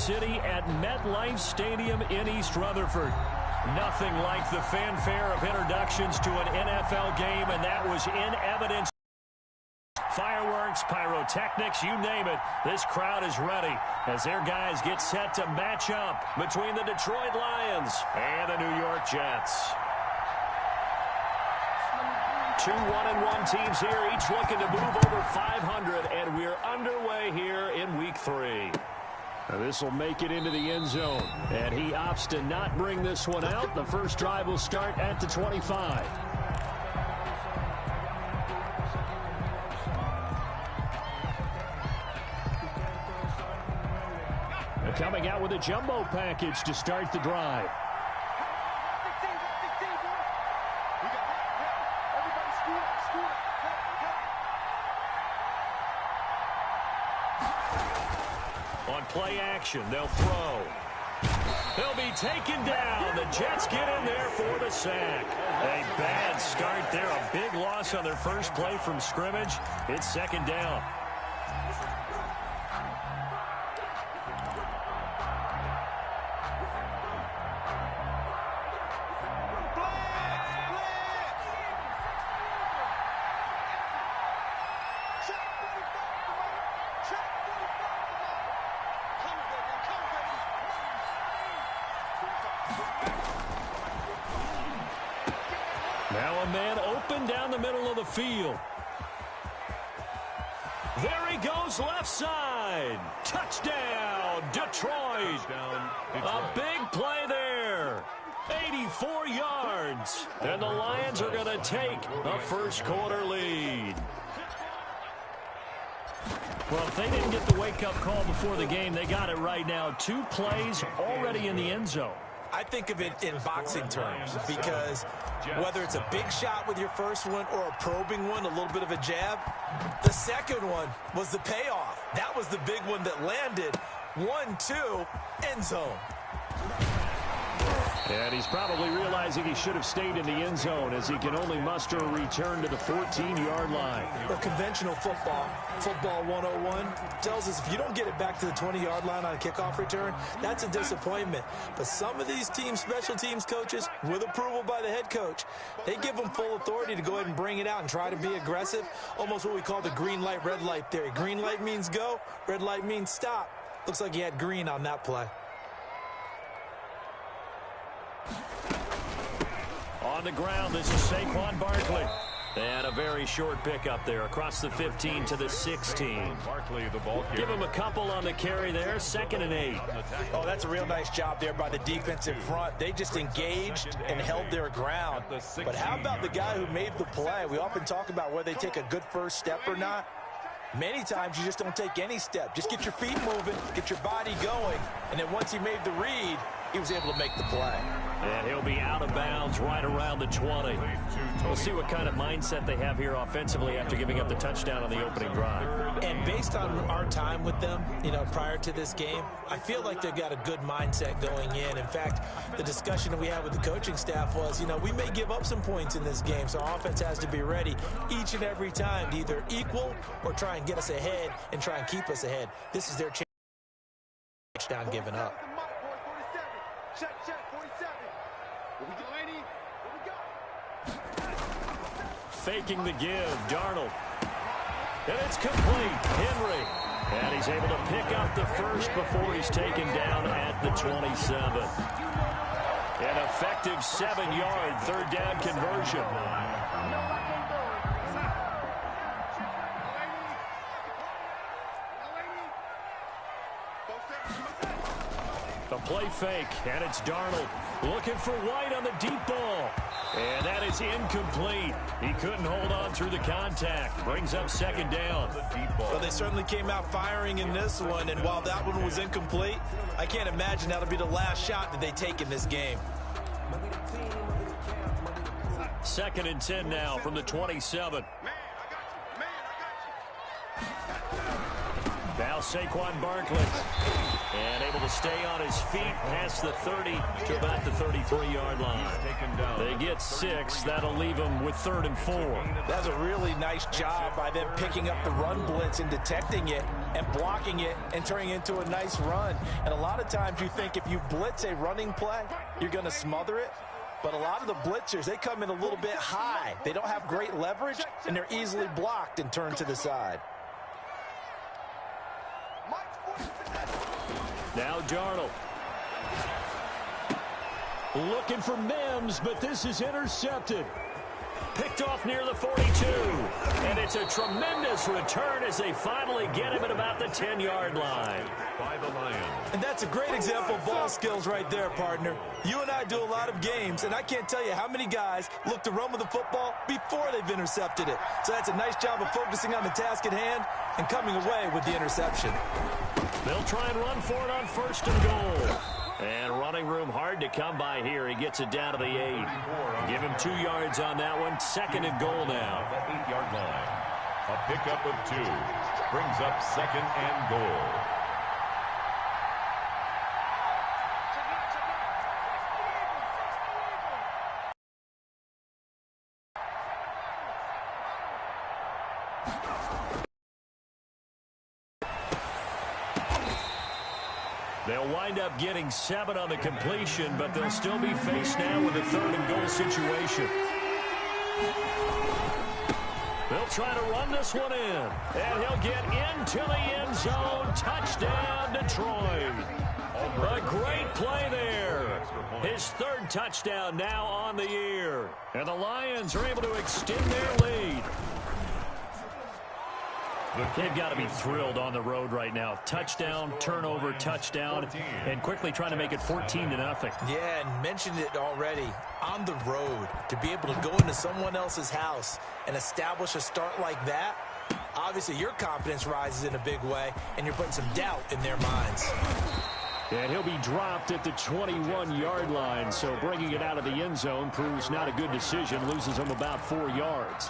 City at MetLife Stadium in East Rutherford. Nothing like the fanfare of introductions to an NFL game, and that was in evidence. Fireworks, pyrotechnics, you name it. This crowd is ready as their guys get set to match up between the Detroit Lions and the New York Jets. Two 1-1 teams here, each looking to move over 500, and we're underway here in Week 3. This will make it into the end zone, and he opts to not bring this one out. The first drive will start at the 25. Coming out with a jumbo package to start the drive. On play action, they'll throw. They'll be taken down. The Jets get in there for the sack. A bad start there. A big loss on their first play from scrimmage. It's second down. Now a man open down the middle of the field. There he goes, left side. Touchdown, Detroit. A big play there. 84 yards. And the Lions are going to take a first quarter lead. Well, if they didn't get the wake-up call before the game, they got it right now. 2 plays already in the end zone. I think of it in boxing terms because whether it's a big shot with your first one or a probing one, a little bit of a jab, the second one was the payoff. That was the big one that landed. 1-2, end zone. And he's probably realizing he should have stayed in the end zone as he can only muster a return to the 14-yard line. Well, conventional football 101, tells us if you don't get it back to the 20-yard line on a kickoff return, that's a disappointment. But some of these teams, special teams coaches, with approval by the head coach, they give them full authority to go ahead and bring it out and try to be aggressive, almost what we call the green light, red light theory. Green light means go, red light means stop. Looks like he had green on that play. On the ground, this is Saquon Barkley. And a very short pickup there across the 15 to the 16. Barkley, the ball carrier. Give him a couple on the carry there, 2nd and 8. Oh, that's a real nice job there by the defense in front. They just engaged and held their ground. But how about the guy who made the play? We often talk about whether they take a good first step or not. Many times you just don't take any step. Just get your feet moving, get your body going, and then once he made the read, he was able to make the play. And he'll be out of bounds right around the 20. We'll see what kind of mindset they have here offensively after giving up the touchdown on the opening drive. And based on our time with them, prior to this game, I feel like they've got a good mindset going in. In fact, the discussion that we had with the coaching staff was, we may give up some points in this game, so our offense has to be ready each and every time to either equal or try and get us ahead and try and keep us ahead. This is their chance. Touchdown given up. Check, 47. Here we go. Faking the give, Darnold. And it's complete. Henry. And he's able to pick up the first before he's taken down at the 27. An effective 7-yard third down conversion. A play fake, and it's Darnold looking for White on the deep ball. And that is incomplete. He couldn't hold on through the contact. Brings up 2nd down. Well, they certainly came out firing in this one, and while that one was incomplete, I can't imagine that'll be the last shot that they take in this game. 2nd and 10 now from the 27. Now Saquon Barkley. And able to stay on his feet past the 30 to about the 33-yard line. They get 6. That'll leave them with 3rd and 4. That's a really nice job by them picking up the run blitz and detecting it. and blocking it and turning it into a nice run. And a lot of times you think if you blitz a running play, you're going to smother it. But a lot of the blitzers, they come in a little bit high. They don't have great leverage, and they're easily blocked and turned to the side. Now Darnold. Looking for Mims, but this is intercepted. Picked off near the 42. And it's a tremendous return as they finally get him at about the 10-yard line. By the Lions. And that's a great example of ball skills right there, partner. You and I do a lot of games, and I can't tell you how many guys look to run with the football before they've intercepted it. So that's a nice job of focusing on the task at hand and coming away with the interception. They'll try and run for it on 1st and goal. And running room hard to come by here. He gets it down to the 8. Give him 2 yards on that one. 2nd and goal now. The 8-yard line. A pickup of 2. Brings up 2nd and goal. They'll wind up getting 7 on the completion, but they'll still be faced now with a 3rd and goal situation. They'll try to run this one in, and he'll get into the end zone. Touchdown, Detroit. A great play there. His 3rd touchdown now on the year. And the Lions are able to extend their lead. They've got to be thrilled on the road right now. Touchdown, turnover, touchdown, and quickly trying to make it 14-0. Yeah, and mentioned it already. On the road, to be able to go into someone else's house and establish a start like that, obviously your confidence rises in a big way, and you're putting some doubt in their minds. And he'll be dropped at the 21-yard line, so bringing it out of the end zone proves not a good decision, loses him about 4 yards.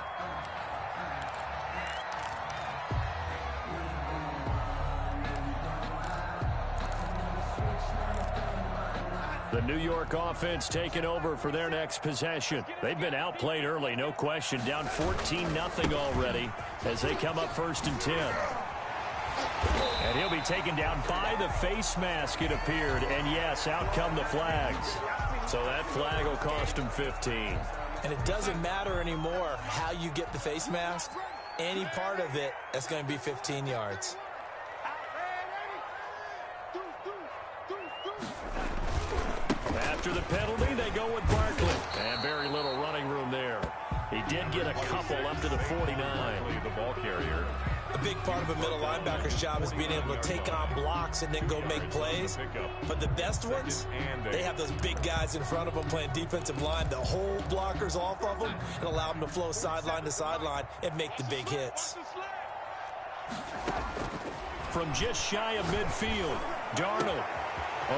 The New York offense taking over for their next possession. They've been outplayed early, no question. Down 14-0 already as they come up 1st and 10. And he'll be taken down by the face mask, it appeared. And, yes, out come the flags. So that flag will cost him 15. And it doesn't matter anymore how you get the face mask. Any part of it, that's going to be 15 yards. After the penalty, they go with Barkley. And very little running room there. He did get a couple up to the 49. The ball carrier. A big part of a middle linebacker's job is being able to take on blocks and then go make plays. But the best ones, they have those big guys in front of them playing defensive line that hold blockers off of them and allow them to flow sideline to sideline and make the big hits. From just shy of midfield, Darnold.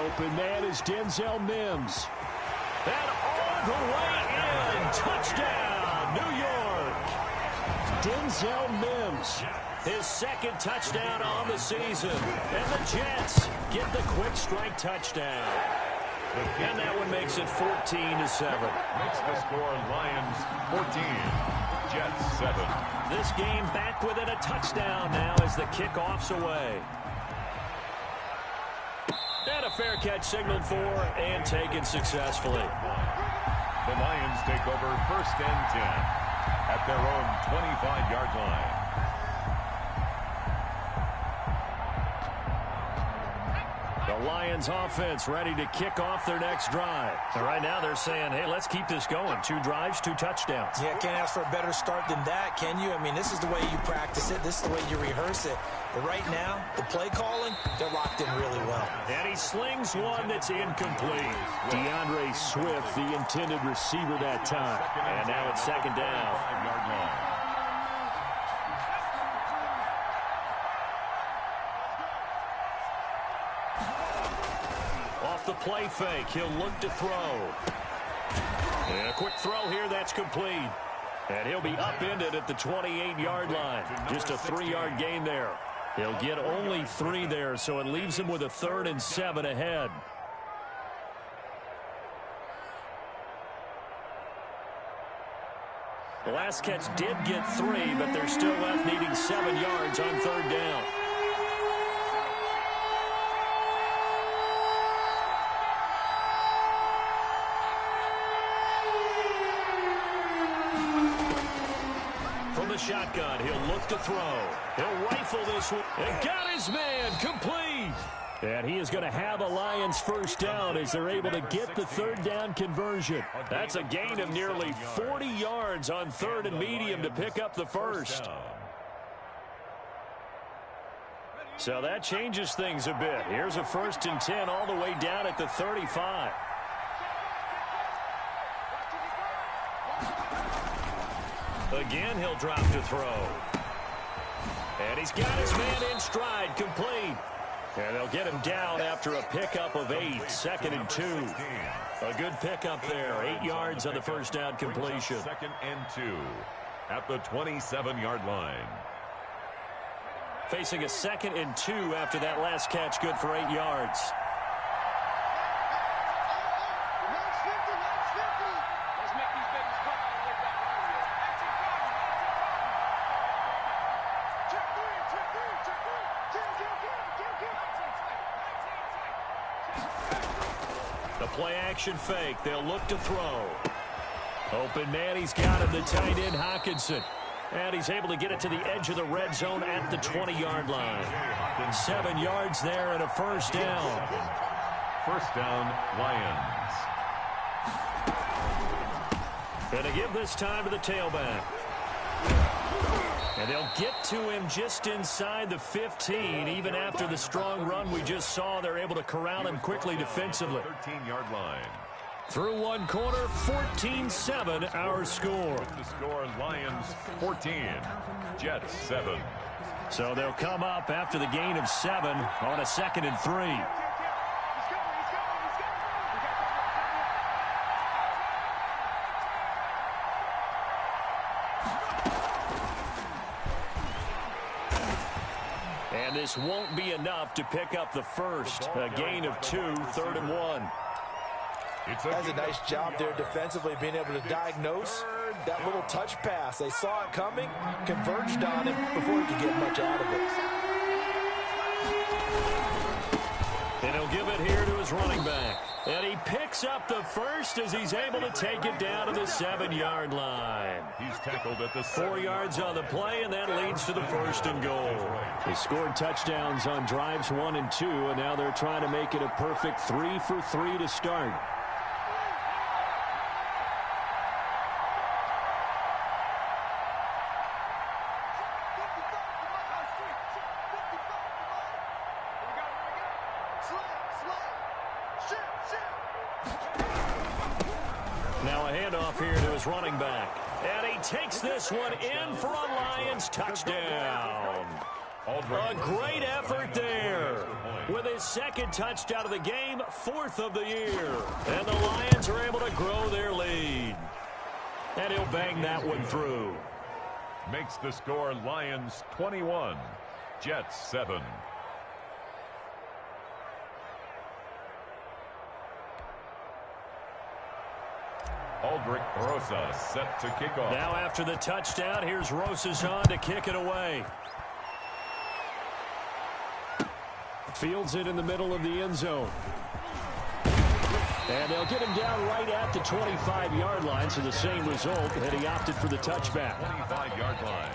Open man is Denzel Mims. And all the way in. Touchdown, New York. Denzel Mims. His 2nd touchdown on the season. And the Jets get the quick strike touchdown. And that one makes it 14-7. Makes the score Lions 14, Jets 7. This game back within a touchdown now as the kickoff's away. And a fair catch signaled for and taken successfully. The Lions take over 1st and 10 at their own 25-yard line. The Lions offense ready to kick off their next drive. And right now they're saying, hey, let's keep this going. 2 drives, 2 touchdowns. Yeah, can't ask for a better start than that, can you? I mean, this is the way you practice it. This is the way you rehearse it. But right now, the play calling, they're locked in really well. And he slings one that's incomplete. DeAndre Swift, the intended receiver that time. And now it's 2nd down. 5-yard line. Off the play fake, he'll look to throw. And a quick throw here, that's complete. And he'll be upended at the 28-yard line. Just a 3-yard gain there. He'll get only 3 there, so it leaves him with a 3rd and 7 ahead. The last catch did get 3, but they're still left needing 7 yards on 3rd down. shotgun. He'll look to throw. He'll rifle this one. And got his man complete. And he is going to have a Lions first down as they're able to get the third down conversion. That's a gain of nearly 40 yards on third and medium to pick up the first. So that changes things a bit. Here's a 1st and 10 all the way down at the 35. Again, he'll drop to throw. And he's got his man in stride, complete. And they'll get him down after a pickup of 8, 2nd and 2. A good pickup there, 8 yards on the first down completion. 2nd and 2 at the 27-yard line. Facing a 2nd and 2 after that last catch, good for 8 yards. The play action fake. They'll look to throw. Open man. He's got him. The tight end, Hockenson. And he's able to get it to the edge of the red zone at the 20-yard line. 7 yards there and a first down. First down, Lions. And to give this time to the tailback. And they'll get to him just inside the 15. Even after the strong run we just saw, they're able to corral him quickly defensively. 13-yard line. Through one quarter, 14-7 our score. The score, Lions 14, Jets 7. So they'll come up after the gain of 7 on a 2nd and 3. And this won't be enough to pick up the first. A gain of 2, 3rd and 1. That's a nice job there defensively, being able to diagnose that little touch pass. They saw it coming, converged on him before he could get much out of it. And he'll give it here to his running back. And he picks up the first as he's able to take it down to the 7-yard line. He's tackled at the 4 yards on the play, and that leads to the 1st and goal. They scored touchdowns on drives 1 and 2, and now they're trying to make it a perfect 3 for 3 to start. Now a handoff here to his running back. And he takes this one in for a Lions touchdown. A great effort there. With his 2nd touchdown of the game, 4th of the year. And the Lions are able to grow their lead. And he'll bang that one through. Makes the score Lions 21, Jets 7. Aldrick Rosas set to kick off. Now after the touchdown, here's Rosas on to kick it away. Fields it in the middle of the end zone. And they'll get him down right at the 25-yard line, so the same result, and he opted for the touchback. 25-yard line.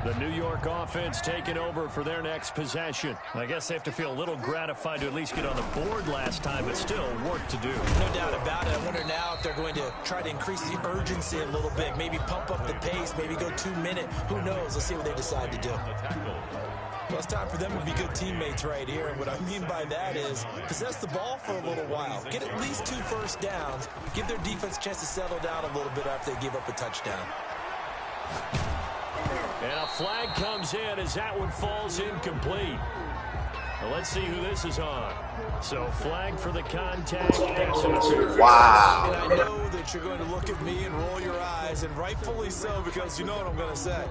The New York offense taking over for their next possession. I guess they have to feel a little gratified to at least get on the board last time, but still work to do. No doubt about it. I wonder now if they're going to try to increase the urgency a little bit, maybe pump up the pace, maybe go 2-minute. Who knows? Let's see what they decide to do. Well, it's time for them to be good teammates right here. And what I mean by that is possess the ball for a little while. Get at least 2 first downs. Give their defense a chance to settle down a little bit after they give up a touchdown. And a flag comes in as that one falls incomplete. Well, let's see who this is on. So flag for the contact. Wow. And I know that you're going to look at me and roll your eyes, and rightfully so, because you know what I'm going to say.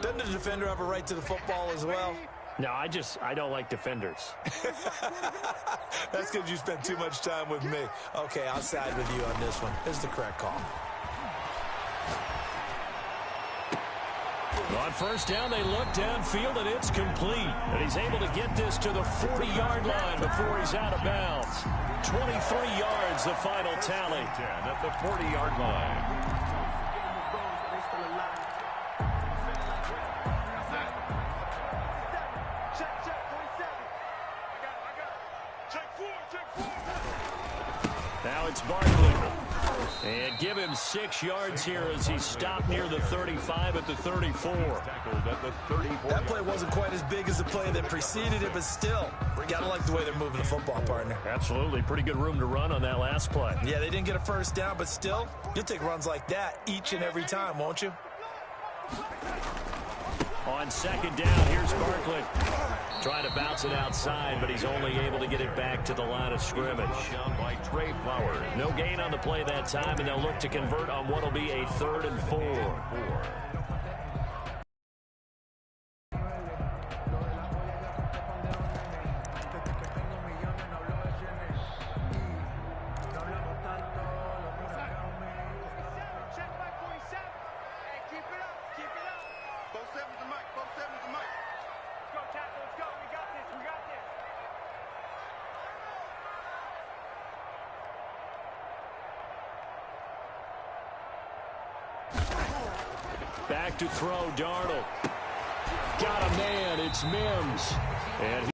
Doesn't the defender have a right to the football as well? No, I don't like defenders. That's because you spent too much time with me. Okay, I'll side with you on this one. This is the correct call. On first down, they look downfield, and it's complete. And he's able to get this to the 40-yard line before he's out of bounds. 23 yards, the final tally. 10 at the 40-yard line. Now it's Barkley. And give him 6 yards here as he stopped near the 35 at the 34. That play wasn't quite as big as the play that preceded it, but still, gotta like the way they're moving the football, partner. Absolutely. Pretty good room to run on that last play. Yeah, they didn't get a first down, but still, you'll take runs like that each and every time, won't you? On second down, here's Barkley. Trying to bounce it outside, but he's only able to get it back to the line of scrimmage. By Trey Flowers. No gain on the play that time, and they'll look to convert on what will be a 3rd and 4. Back to throw, Darnold. Got a man, it's Mims. And he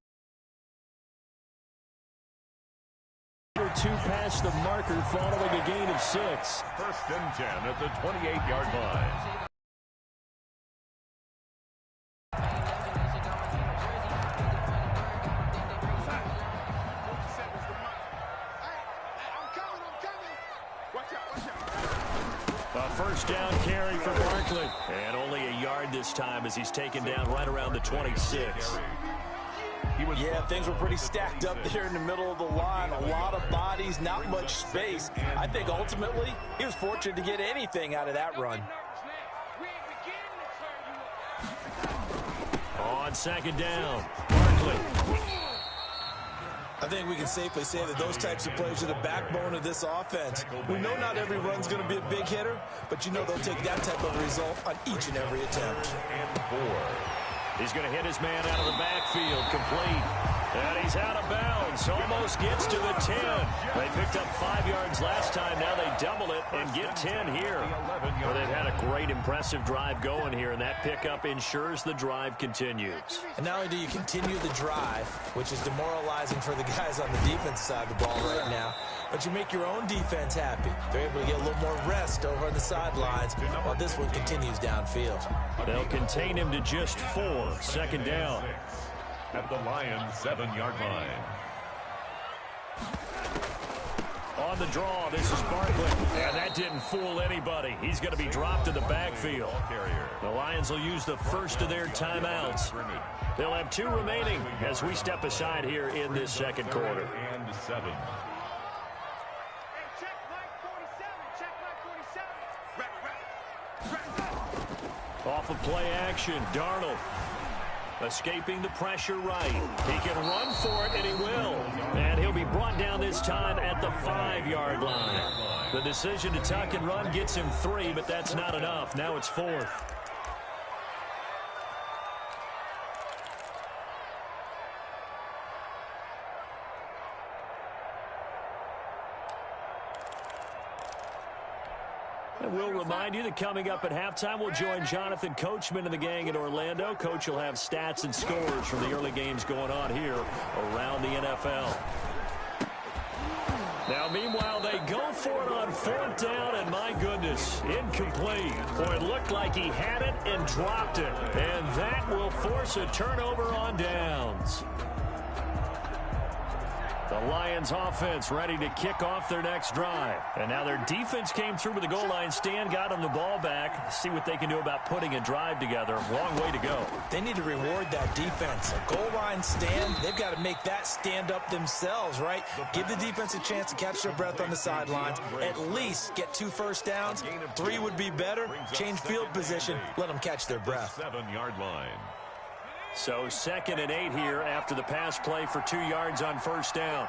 2 past the marker following a gain of 6. 1st and 10 at the 28-yard line. A first down carry for Barkley. And only a yard this time as he's taken down right around the 26. Yeah, things were pretty stacked up there in the middle of the line. A lot of bodies, not much space. I think ultimately he was fortunate to get anything out of that run. On second down, Barkley. I think we can safely say that those types of plays are the backbone of this offense. We know not every run's going to be a big hitter, but you know they'll take that type of result on each and every attempt. And 4. He's going to hit his man out of the backfield, complete. And he's out of bounds, almost gets to the 10. They picked up 5 yards last time. Now they double it and get 10 here. Well, they've had a great, impressive drive going here, and that pickup ensures the drive continues. And not only do you continue the drive, which is demoralizing for the guys on the defense side of the ball right now, but you make your own defense happy. They're able to get a little more rest over on the sidelines while this one continues downfield. They'll contain him to just 4. Second down. At the Lions' 7-yard line. On the draw, this is Barkley. And that didn't fool anybody. He's going to be dropped in the backfield. The Lions will use the first of their timeouts. They'll have 2 remaining as we step aside here in this second quarter. And 7. Off of play action, Darnold. Escaping the pressure right. He can run for it, and he will. And he'll be brought down this time at the 5-yard line. The decision to tuck and run gets him 3, but that's not enough. Now it's 4th. And we'll remind you that coming up at halftime, we'll join Jonathan Coachman and the gang in Orlando. Coach will have stats and scores from the early games going on here around the NFL. Now, meanwhile, they go for it on 4th down, and my goodness, incomplete. Boy, it looked like he had it and dropped it, and that will force a turnover on downs. The Lions offense ready to kick off their next drive. And now their defense came through with the goal line stand, got them the ball back. See what they can do about putting a drive together. Long way to go. They need to reward that defense. A goal line stand, they've got to make that stand up themselves, right? Give the defense a chance to catch their breath on the sidelines. At least get 2 first downs. 3 would be better. Change field position. Let them catch their breath. 7-yard line. So 2nd and 8 here after the pass play for 2 yards on first down.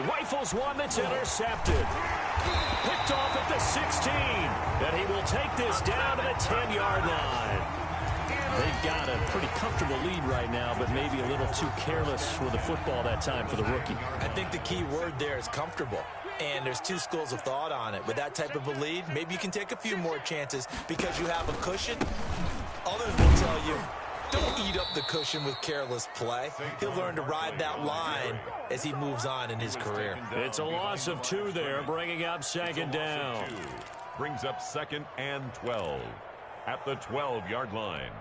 Rifles one that's intercepted. Picked off at the 16. And he will take this down to the 10-yard line. They've got a pretty comfortable lead right now, but maybe a little too careless with the football that time for the rookie. I think the key word there is comfortable. And there's two schools of thought on it. With that type of a lead, maybe you can take a few more chances because you have a cushion. Others will tell you, don't eat up the cushion with careless play. He'll learn to ride that line as he moves on in his career. It's a loss of 2 there, bringing up second down. Brings up 2nd and 12 at the 12-yard line.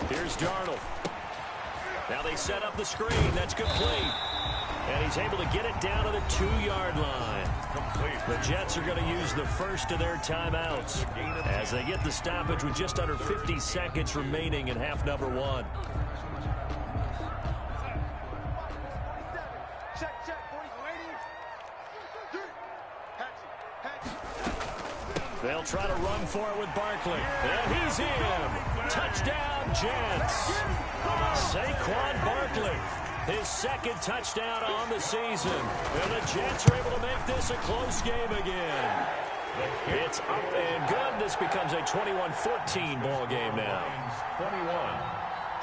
Here's Darnold. Now they set up the screen. That's complete. And he's able to get it down to the 2-yard line. The Jets are going to use the first of their timeouts as they get the stoppage with just under 50 seconds remaining in half number 1. They'll try to run for it with Barkley. And he's in. Touchdown, Jets. Saquon Barkley. His 2nd touchdown on the season. And the Jets are able to make this a close game again. It's up and good. This becomes a 21-14 ball game now. 21.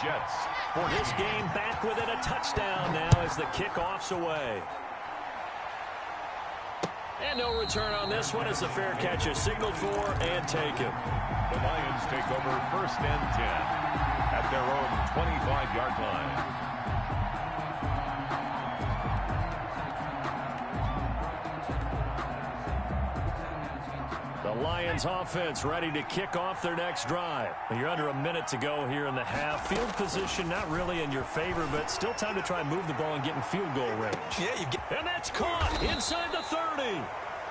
Jets. For this game, back within a touchdown now as the kickoff's away. And no return on this one as the fair catch is signaled for and taken. The Lions take over 1st and 10 at their own 25-yard line. The Lions offense ready to kick off their next drive. You're under a minute to go here in the half. Field position not really in your favor, but still time to try and move the ball and get in field goal range. And that's caught inside the 30.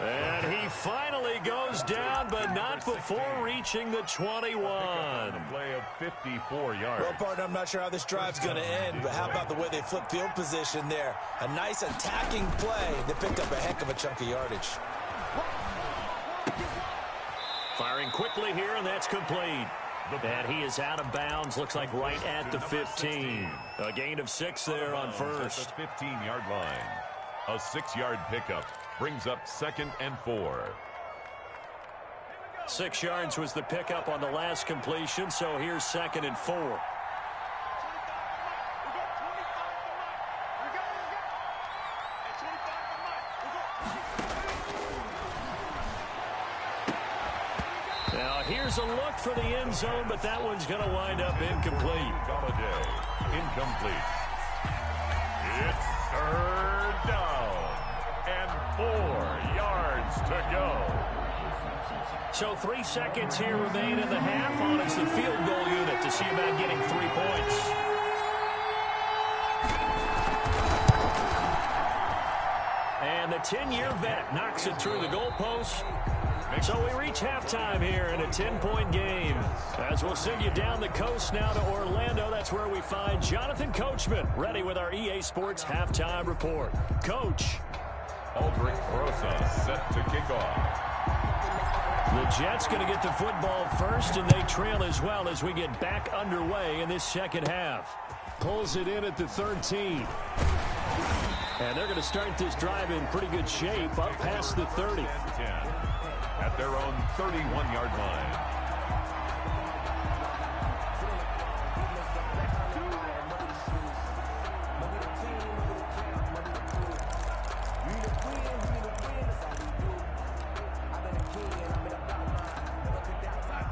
And he finally goes down, but not before reaching the 21. A play of 54 yards. Well, partner, I'm not sure how this drive's going to end, but how about the way they flip field position there? A nice attacking play that picked up a heck of a chunk of yardage. Firing quickly here, and that's complete. And he is out of bounds, looks like right at the 15. A gain of 6 there on first. At the 15-yard line. A 6-yard pickup brings up 2nd and 4. 6 yards was the pickup on the last completion, so here's 2nd and 4. Now here's a look for the end zone, but that one's going to wind up incomplete. Golladay, incomplete. It's 3rd down and 4 yards to go. So 3 seconds here remain in the half on as the field goal unit to see about getting 3 points. And the 10-year vet knocks it through the goalpost. So we reach halftime here in a 10-point game. As we'll send you down the coast now to Orlando, that's where we find Jonathan Coachman ready with our EA Sports halftime report. Coach. Aldrich Rosa set to kick off. The Jets going to get the football first, and they trail as well as we get back underway in this second half. Pulls it in at the 13. And they're going to start this drive in pretty good shape up past the 30. 10 at their own 31-yard line.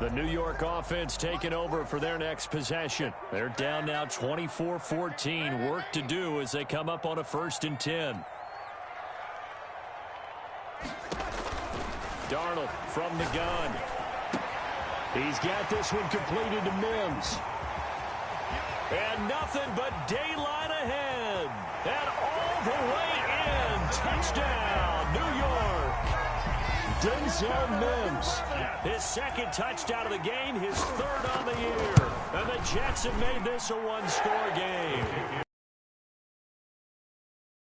The New York offense taking over for their next possession. They're down now 24-14. Work to do as they come up on a 1st and 10. Darnold from the gun. He's got this one completed to Mims. And nothing but daylight ahead. And all the way in. Touchdown, New York. Denzel Mims. His 2nd touchdown of the game, his 3rd on the year. And the Jets have made this a one-score game.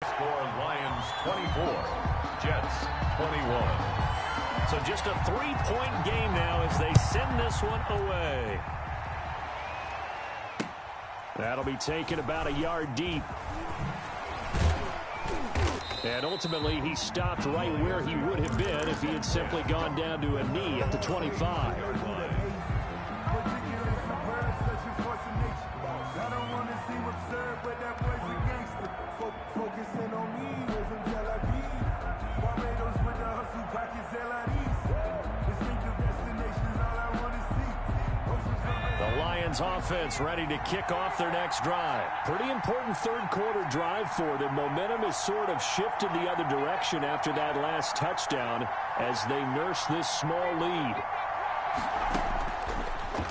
Score Lions 24, Jets 21. So just a 3-point game now as they send this one away. That'll be taken about a yard deep. And ultimately, he stopped right where he would have been if he had simply gone down to a knee at the 25. Offense ready to kick off their next drive. Pretty important third-quarter drive for them. Momentum has sort of shifted the other direction after that last touchdown as they nurse this small lead.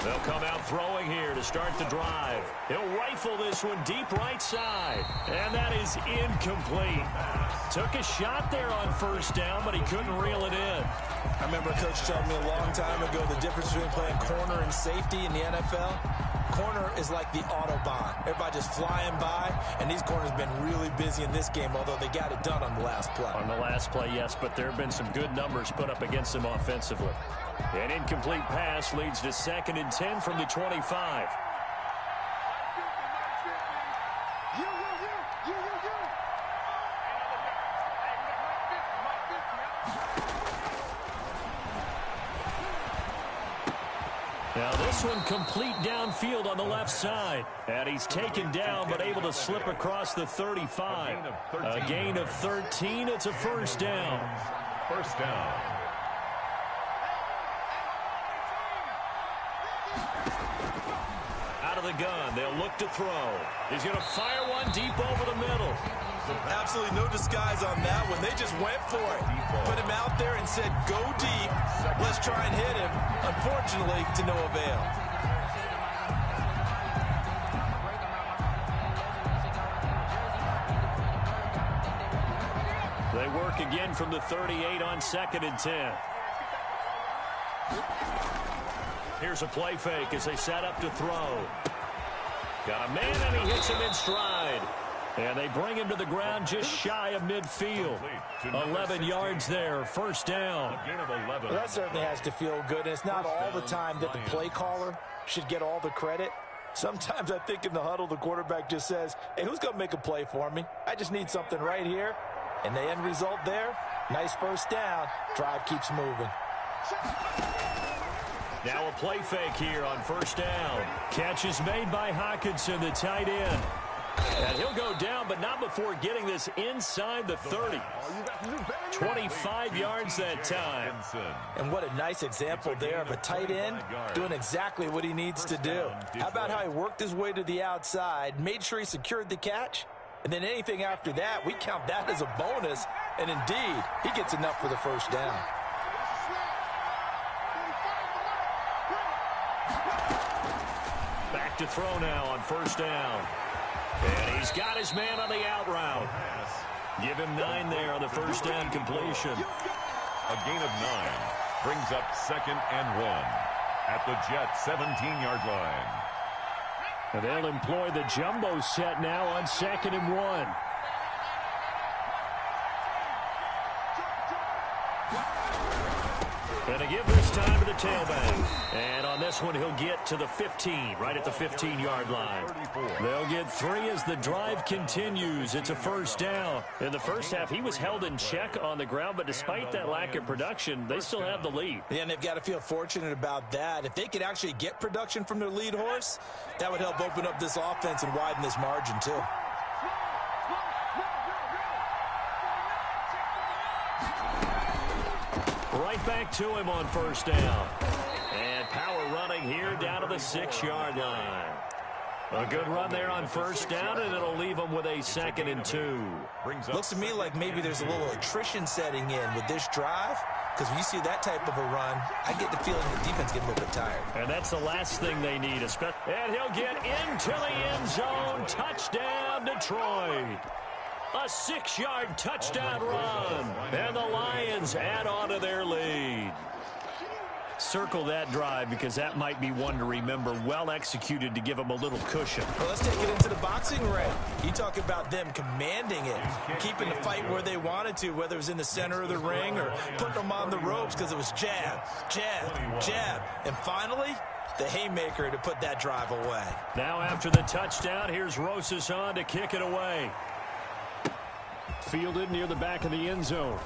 They'll come out throwing here to start the drive. He'll rifle this one deep right side. And that is incomplete. Took a shot there on first down, but he couldn't reel it in. I remember Coach telling me a long time ago the difference between playing corner and safety in the NFL. Corner is like the Autobahn. Everybody just flying by, and these corners have been really busy in this game, although they got it done on the last play. On the last play, yes, but there have been some good numbers put up against them offensively. An incomplete pass leads to 2nd and 10 from the 25. Now this one complete downfield on the left side. And he's taken down but able to slip across the 35. A gain of 13. It's a first down. First down. Out of the gun. They'll look to throw. He's going to fire one deep over the middle. Absolutely no disguise on that one. They just went for it. Put him out there and said, go deep. Let's try and hit him. Unfortunately, to no avail. They work again from the 38 on 2nd and 10. Here's a play fake as they set up to throw. Got a man, and he hits him in stride. And they bring him to the ground just shy of midfield. 11 yards there, first down. Well, that certainly has to feel good. And it's not all the time that the play caller should get all the credit. Sometimes I think in the huddle, the quarterback just says, hey, who's going to make a play for me? I just need something right here. And the end result there, nice first down. Drive keeps moving. Now a play fake here on first down. Catch is made by Hockenson, the tight end. And he'll go down, but not before getting this inside the 30. 25 yards that time. And what a nice example there of a tight end doing exactly what he needs to do. How about how he worked his way to the outside, made sure he secured the catch, and then anything after that, we count that as a bonus. And indeed, he gets enough for the first down. Back to throw now on first down. And he's got his man on the out route. Give him 9 there on the first down completion. A gain of 9 brings up 2nd and 1 at the Jets' 17-yard line. And they'll employ the jumbo set now on 2nd and 1. And to give this time to the tailback. And on this one, he'll get to the 15, right at the 15-yard line. They'll get 3 as the drive continues. It's a first down. In the first half, he was held in check on the ground, but despite that lack of production, they still have the lead. Yeah, and they've got to feel fortunate about that. If they could actually get production from their lead horse, that would help open up this offense and widen this margin, too. Right back to him on first down. And power running here down to the 6-yard line. A good run there on first down, and it'll leave them with a 2nd and 2. Looks to me like maybe there's a little attrition setting in with this drive, because when you see that type of a run, I get the feeling the defense gets a little bit tired. And that's the last thing they need. And he'll get into the end zone. Touchdown, Detroit. A 6-yard touchdown run. And the Lions add on to their lead. Circle that drive because that might be one to remember. Well executed to give them a little cushion. Well, let's take it into the boxing ring. You talk about them commanding it, keeping the fight where they wanted to, whether it was in the center of the ring or putting them on the ropes because it was jab, jab, jab. And finally, the haymaker to put that drive away. Now after the touchdown, here's Rosas on to kick it away. Fielded near the back of the end zone.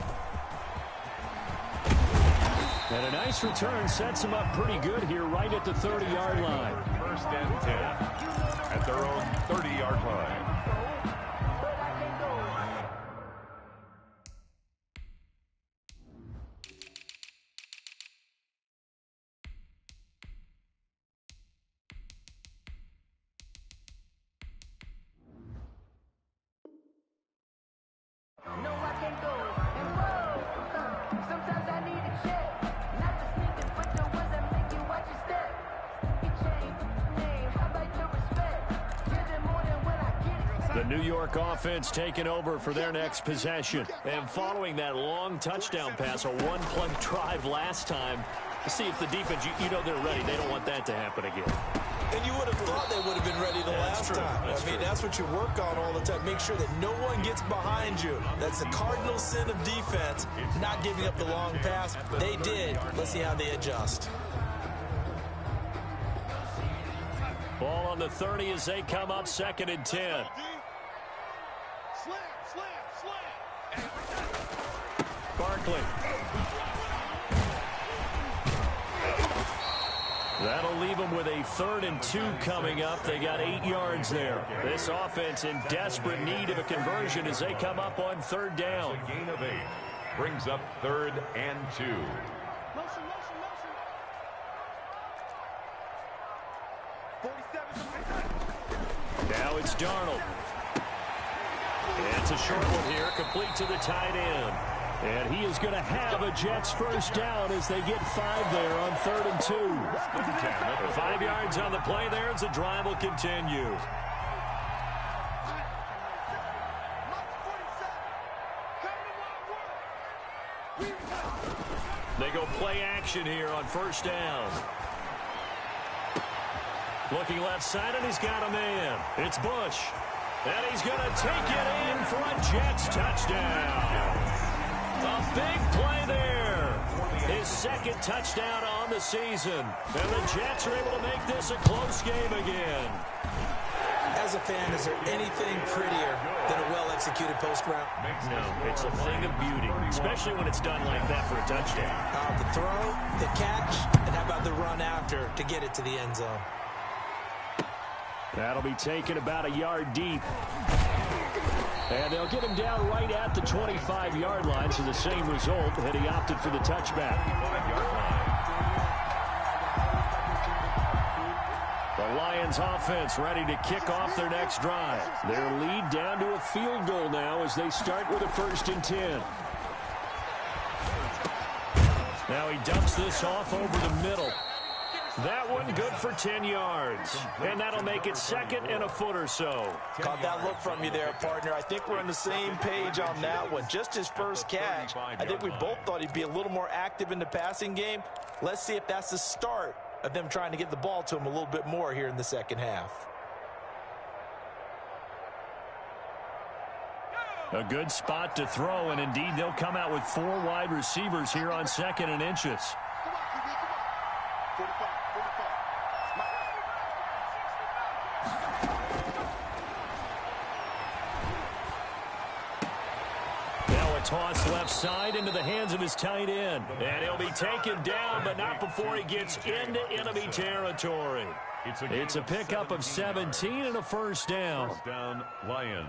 And a nice return sets him up pretty good here right at the 30-yard line. First and 10 at their own 30-yard line. The New York offense taking over for their next possession. And following that long touchdown pass, a one-play drive last time, to see if the defense, you know they're ready. They don't want that to happen again. And you would have thought they would have been ready the last time. I mean, that's what you work on all the time. Make sure that no one gets behind you. That's the cardinal sin of defense, not giving up the long pass. They did. Let's see how they adjust. Ball on the 30 as they come up 2nd and 10. Barkley. That'll leave them with a 3rd and 2 coming up. They got 8 yards there. This offense in desperate need of a conversion as they come up on 3rd down. A gain of 8 brings up 3rd and 2. Now it's Darnold. It's a short one here, complete to the tight end. And he is going to have a Jets first down as they get 5 there on 3rd and 2. 5 yards on the play there as the drive will continue. They go play action here on 1st down. Looking left side, and he's got a man. It's Bush. And he's going to take it in for a Jets touchdown. A big play there. His 2nd touchdown on the season. And the Jets are able to make this a close game again. As a fan, is there anything prettier than a well-executed post route? No, it's a thing of beauty, especially when it's done like that for a touchdown. The throw, the catch, and how about the run after to get it to the end zone? That'll be taken about a yard deep. And they'll get him down right at the 25-yard line, so the same result, and he opted for the touchback. The Lions offense ready to kick off their next drive. Their lead down to a field goal now as they start with a 1st and 10. Now he dumps this off over the middle. That one good for 10 yards. And that'll make it 2nd and a foot or so. Caught that look from you there, partner. I think we're on the same page on that one. Just his first catch. I think we both thought he'd be a little more active in the passing game. Let's see if that's the start of them trying to get the ball to him a little bit more here in the second half. A good spot to throw, and indeed they'll come out with 4 wide receivers here on 2nd and inches. Toss left side into the hands of his tight end. And he'll be taken down, but not before he gets into enemy territory. It's a pickup of 17 and a first down. First down, Lions.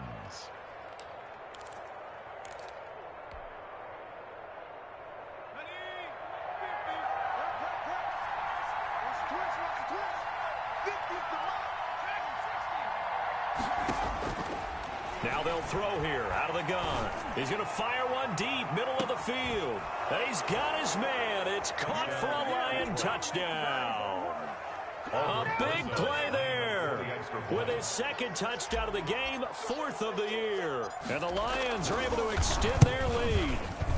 Now they'll throw here out of the gun. He's going to fire one deep, middle of the field. And he's got his man. It's caught for a Lion touchdown. A big play there. With his 2nd touchdown of the game, 4th of the year. And the Lions are able to extend their lead.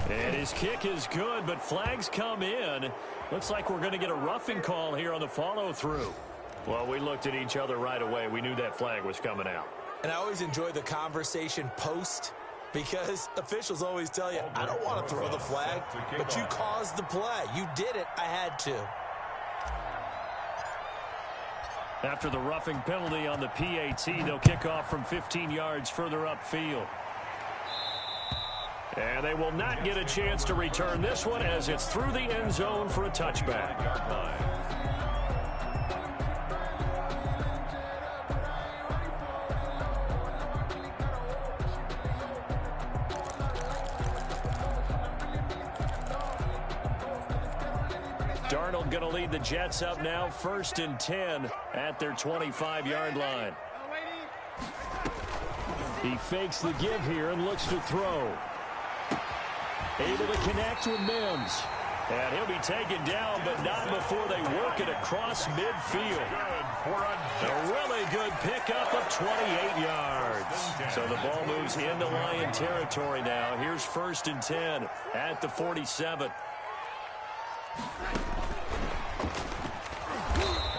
And his kick is good, but flags come in. Looks like we're going to get a roughing call here on the follow-through. Well, we looked at each other right away. We knew that flag was coming out. And I always enjoy the conversation post, because officials always tell you, I don't want to throw the flag, but you caused the play. You did it. I had to. After the roughing penalty on the PAT, they'll kick off from 15 yards further upfield. And they will not get a chance to return this one as it's through the end zone for a touchback. Darnold going to lead the Jets up now, 1st and 10 at their 25-yard line. He fakes the give here and looks to throw. Able to connect with Mims. And he'll be taken down, but not before they work it across midfield. A really good pickup of 28 yards. So the ball moves into Lion territory now. Here's 1st and 10 at the 47.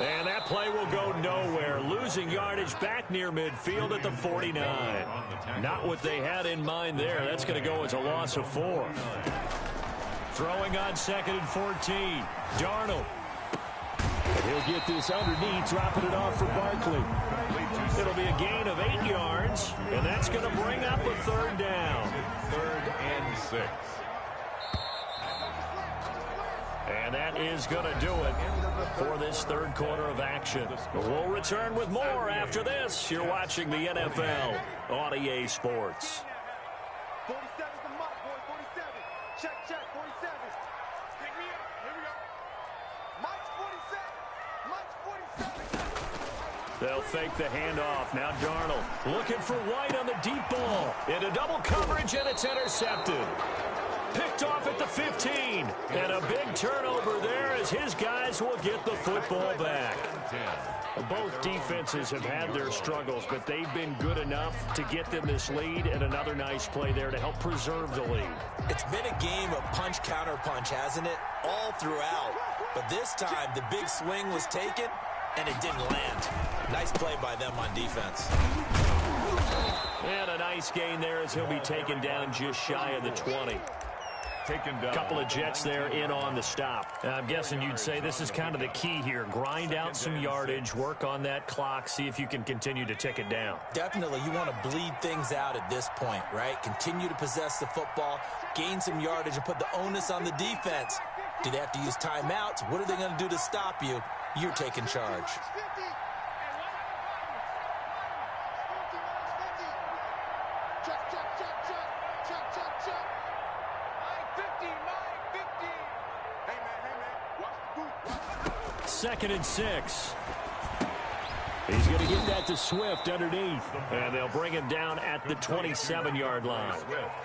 And that play will go nowhere. Losing yardage back near midfield at the 49. Not what they had in mind there. That's going to go as a loss of 4. Throwing on 2nd and 14. Darnold. And he'll get this underneath, dropping it off for Barkley. It'll be a gain of 8 yards, and that's going to bring up a 3rd down. 3rd and 6. And that is going to do it for this 3rd quarter of action. We'll return with more after this. You're watching the NFL on EA Sports. 47's the mark, boy. 47. Check, 47. Pick me up. Here we go. Mike's 47. Mike's 47. They'll fake the handoff. Now Darnold looking for White on the deep ball. Into double coverage, and it's intercepted. Picked off at the 15. And a big turnover there as his guys will get the football back. Both defenses have had their struggles, but they've been good enough to get them this lead, and another nice play there to help preserve the lead. It's been a game of punch-counter-punch, hasn't it? All throughout. But this time, the big swing was taken, and it didn't land. Nice play by them on defense. And a nice gain there as he'll be taken down just shy of the 20. A couple of Jets there in on the stop. I'm guessing you'd say this is kind of the key here. Grind out some yardage, work on that clock, see if you can continue to tick it down. Definitely, you want to bleed things out at this point, right? Continue to possess the football, gain some yardage, and put the onus on the defense. Do they have to use timeouts? What are they going to do to stop you? You're taking charge. Second and 6. He's going to get that to Swift underneath. And they'll bring him down at the 27-yard line.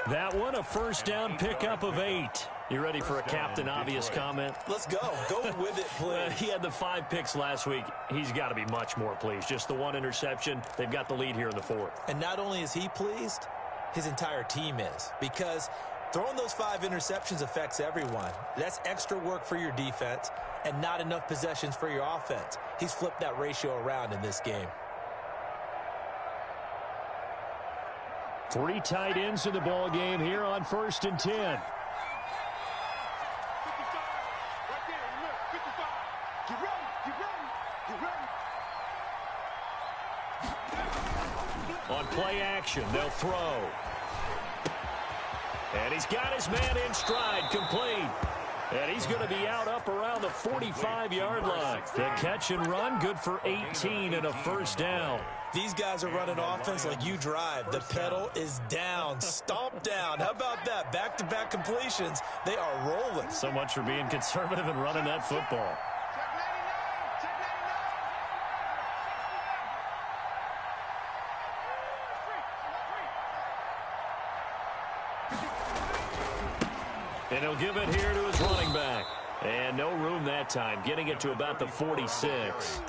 That one, a 1st down pickup of 8. You ready for a Captain Obvious comment? Let's go. Go with it, please. He had the 5 picks last week. He's got to be much more pleased. Just the 1 interception. They've got the lead here in the 4th. And not only is he pleased, his entire team is. Because throwing those 5 interceptions affects everyone. That's extra work for your defense and not enough possessions for your offense. He's flipped that ratio around in this game. 3 tight ends in the ball game here on 1st and 10. 55. Right there, look, 55. Get ready, get ready, get ready. On play action, they'll throw. And he's got his man in stride, complete. And he's going to be out up around the 45-yard line. The catch and run, good for 18 and a 1st down. These guys are running offense like you drive. The pedal is down, stomp down. How about that? Back-to-back completions. They are rolling. So much for being conservative and running that football. And he'll give it here to his running back. And no room that time, getting it to about the 46.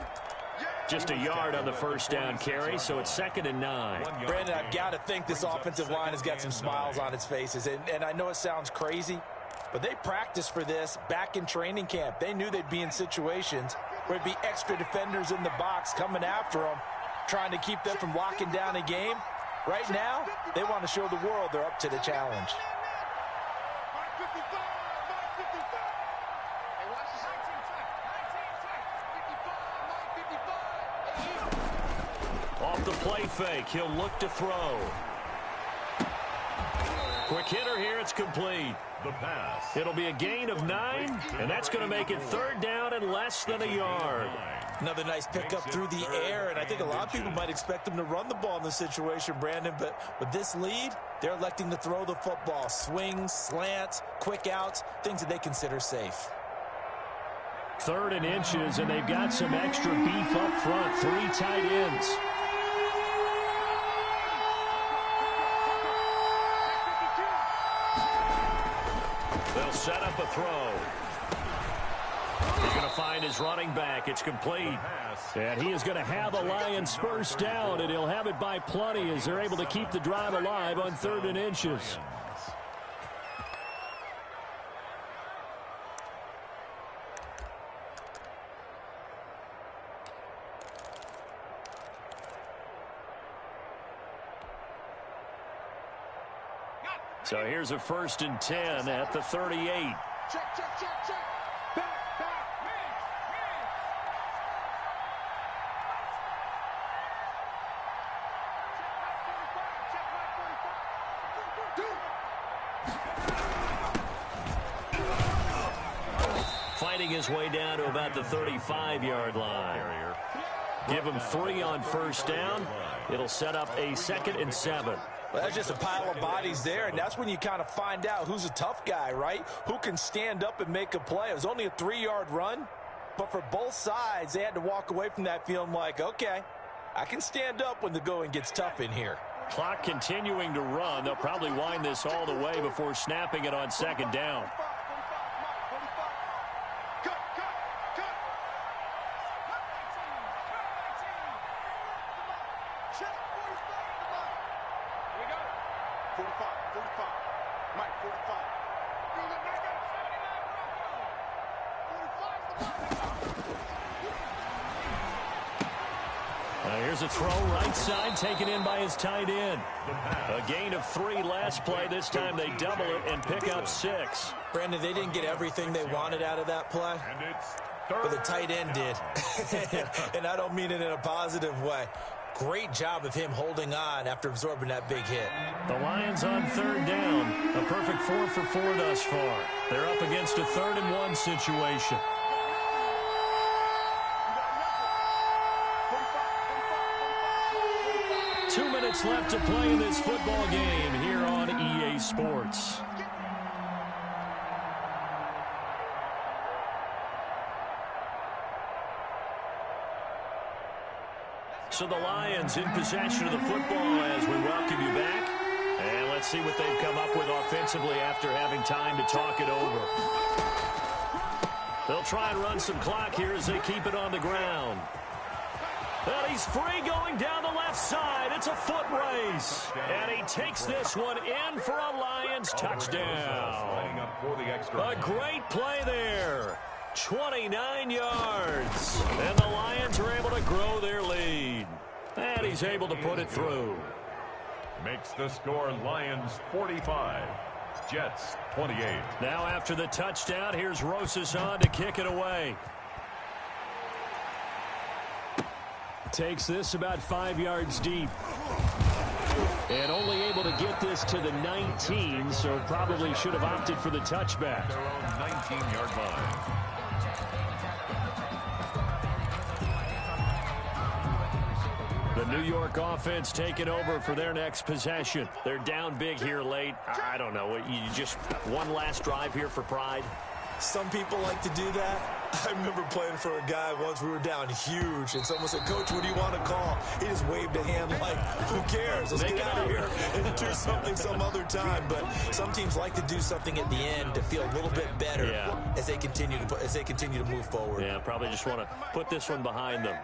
Just a yard on the first down carry, so it's 2nd and 9. Brandon, I've got to think this offensive line has got some smiles on its faces. And I know it sounds crazy, but they practiced for this back in training camp. They knew they'd be in situations where there'd be extra defenders in the box coming after them, trying to keep them from locking down a game. Right now, they want to show the world they're up to the challenge. Off the play fake, he'll look to throw. Quick hitter here, it's complete. The pass. It'll be a gain of 9, and that's going to make it 3rd down and less than a yard. Another nice pickup through the air, and I think a lot of people might expect them to run the ball in this situation, Brandon, but with this lead, they're electing to throw the football. Swings, slants, quick outs, things that they consider safe. 3rd and inches, and they've got some extra beef up front. 3 tight ends. They'll set up a throw. He's going to find his running back. It's complete. And he is going to have the Lions first down, and he'll have it by plenty as they're able to keep the drive alive on 3rd and inches. So here's a 1st and 10 at the 38. Check, check, check, check. Back, back. Fighting his way down to about the 35-yard line. Give him 3 on 1st down. It'll set up a 2nd and 7. Well, that's just a pile of bodies there, and that's when you kind of find out who's a tough guy, right? Who can stand up and make a play. It was only a 3-yard run, but for both sides, they had to walk away from that feeling like, okay, I can stand up when the going gets tough in here. Clock continuing to run. They'll probably wind this all the way before snapping it on 2nd down. Here's a throw right side taken in by his tight end. A gain of 3 last play. This time they double it and pick up 6. Brandon, they didn't get everything they wanted out of that play, but the tight end did. And I don't mean it in a positive way. Great job of him holding on after absorbing that big hit. The Lions on 3rd down. A perfect 4 for 4 thus far. They're up against a 3rd and 1 situation. Left to play in this football game here on EA Sports. So the Lions in possession of the football as we welcome you back. And let's see what they've come up with offensively after having time to talk it over. They'll try and run some clock here as they keep it on the ground. And he's free going down the left side. It's a foot race. And he takes this one in for a Lions touchdown. A great play there. 29 yards. And the Lions are able to grow their lead. And he's able to put it through. Makes the score Lions 45. Jets 28. Now after the touchdown, here's Rosas on to kick it away. Takes this about 5 yards deep. And only able to get this to the 19, so probably should have opted for the touchback. Their own 19-yard line. The New York offense taking over for their next possession. They're down big here late. I don't know. You just one last drive here for pride. Some people like to do that. I remember playing for a guy once. We were down huge, and someone said, "Coach, what do you want to call?" He just waved a hand like, "Who cares? Let's get out of here and do something some other time." But some teams like to do something at the end to feel a little bit better as they continue to move forward. Yeah, probably just want to put this one behind them.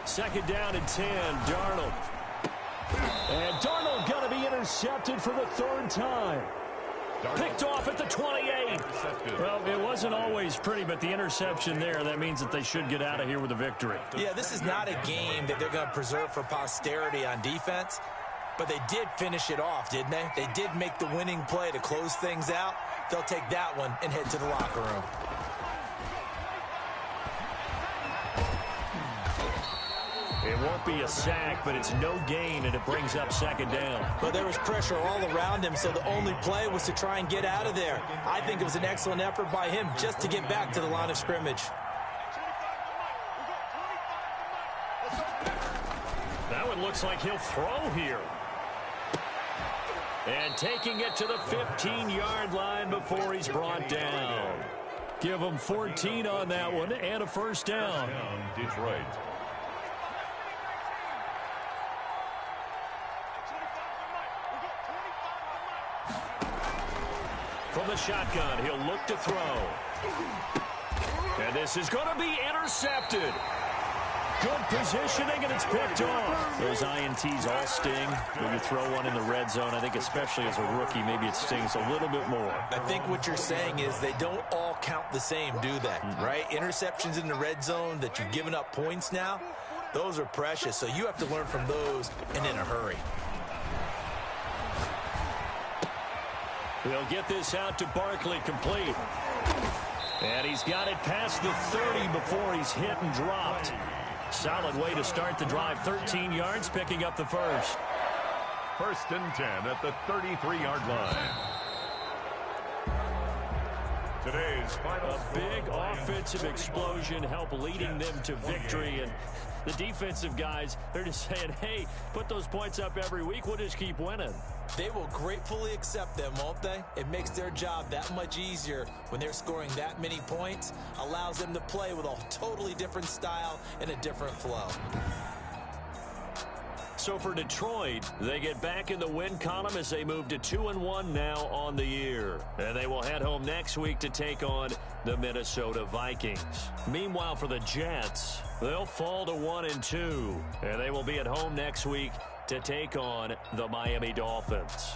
Second down and 10, Darnold. And Darnold going to be intercepted for the third time. Picked off at the 28. Well, it wasn't always pretty, but the interception there, that means that they should get out of here with a victory. Yeah, this is not a game that they're going to preserve for posterity on defense, but they did finish it off, didn't they? They did make the winning play to close things out. They'll take that one and head to the locker room. It won't be a sack, but it's no gain, and it brings up second down. But there was pressure all around him, so the only play was to try and get out of there. I think it was an excellent effort by him just to get back to the line of scrimmage. That one looks like he'll throw here. And taking it to the 15-yard line before he's brought down. Give him 14 on that one and a first down. Detroit. From the shotgun, he'll look to throw. And this is going to be intercepted. Good positioning, and it's picked off. Those INTs all sting when you throw one in the red zone. I think especially as a rookie, maybe it stings a little bit more. I think what you're saying is they don't all count the same, do they? Right? Interceptions in the red zone that you've given up points now, those are precious. So you have to learn from those and in a hurry. He'll get this out to Barkley, complete. And he's got it past the 30 before he's hit and dropped. Solid way to start the drive. 13 yards, picking up the first. First and 10 at the 33-yard line. Today's final. A big offensive explosion helped leading them to victory. And the defensive guys, they're just saying, hey, put those points up every week. We'll just keep winning. They will gratefully accept them, won't they? It makes their job that much easier when they're scoring that many points. Allows them to play with a totally different style and a different flow. So for Detroit, they get back in the win column as they move to 2-1 now on the year. And they will head home next week to take on the Minnesota Vikings. Meanwhile, for the Jets, they'll fall to 1-2. And they will be at home next week to take on the Miami Dolphins.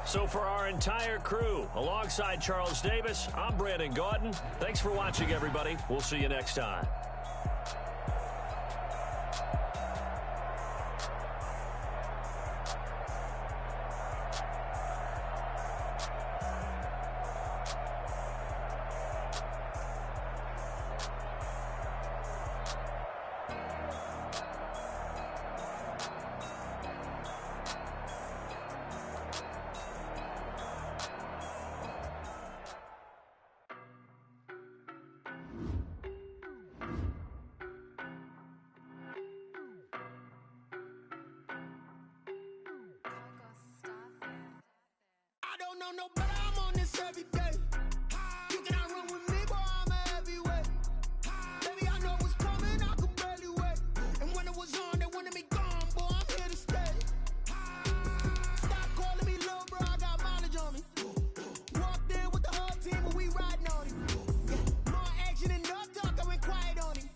So for our entire crew, alongside Charles Davis, I'm Brandon Gaudin. Thanks for watching, everybody. We'll see you next time. No, but I'm on this every day. You cannot run with me, boy, I'm a heavyweight. Baby, I know what's coming, I could barely wait. And when it was on, they wanted me gone, boy, I'm here to stay. Stop calling me little bro, I got mileage on me. Walked in with the whole team, and we riding on him. Yeah, more action and no talk, I went quiet on him.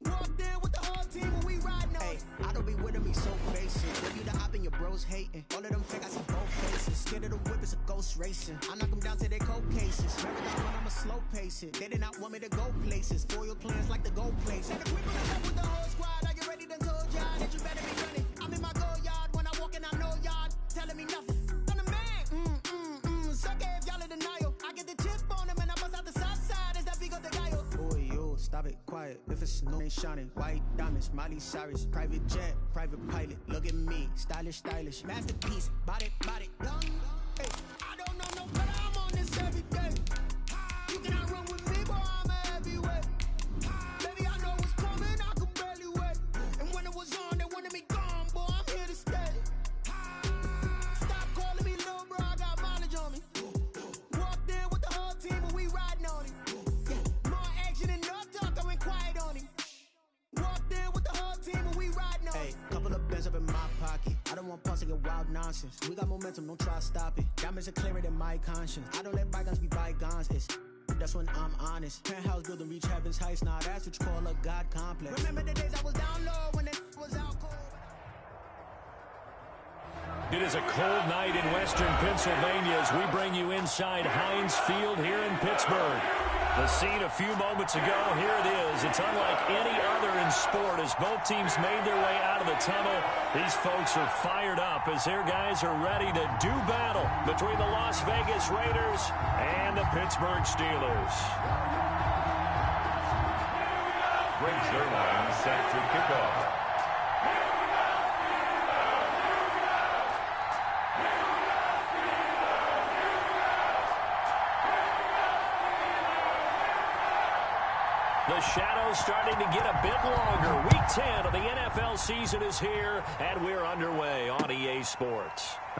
Walked in with the whole team, and we riding on him. I don't be with him, he's so basic. You the op and your bros hating. All of them fake, I see both faces. Scared of the whip, it's a ghost racing. I knock them down to their cold cases. Marathon when I'ma slow pace it. They did not want me to go places. Foil plans like the gold places. And the people that up with the whole squad, I get ready to told y'all that you better be running. I'm in my go yard when I walk in, I know y'all telling me nothing. I'm the man, suck it if y'all in denial. I get the chip on them and I bust out the south side. Is that big of the guy? Boy, yo, stop it, quiet. If it's no, ain't shining. White diamonds, Miley Cyrus. Private jet, private pilot. Look at me, stylish. Masterpiece, body, young. Hey, I don't know no better, I'm on this every day. You cannot run with me, boy, I'm a heavyweight. Baby, I know what's coming, I could barely wait. And when it was on, they wanted me gone, boy, I'm here to stay. Stop calling me little bro, I got mileage on me. Walked in with the whole team, and we riding on him. Yeah, more action and no talk, I went quiet on him. Walked in with the whole team, and we riding on him. Hey, couple of bands up in my pocket. I don't want pulse to get wild nonsense. We got momentum, don't try to stop it. Diamonds are clearer than my conscience. I don't let bygones be bygones. It's that's when I'm honest. Penthouse building, reach heaven's heights, now that's what you call a God complex. Remember the days I was down low when it was out cold. It is a cold night in western Pennsylvania as we bring you inside Heinz Field here in Pittsburgh. The scene a few moments ago, here it is. It's unlike any other in sport as both teams made their way out of the tunnel. These folks are fired up as their guys are ready to do battle between the Las Vegas Raiders and the Pittsburgh Steelers. Greg Zuerlein set to kick off. The shadow's starting to get a bit longer. Week 10 of the NFL season is here, and we're underway on EA Sports.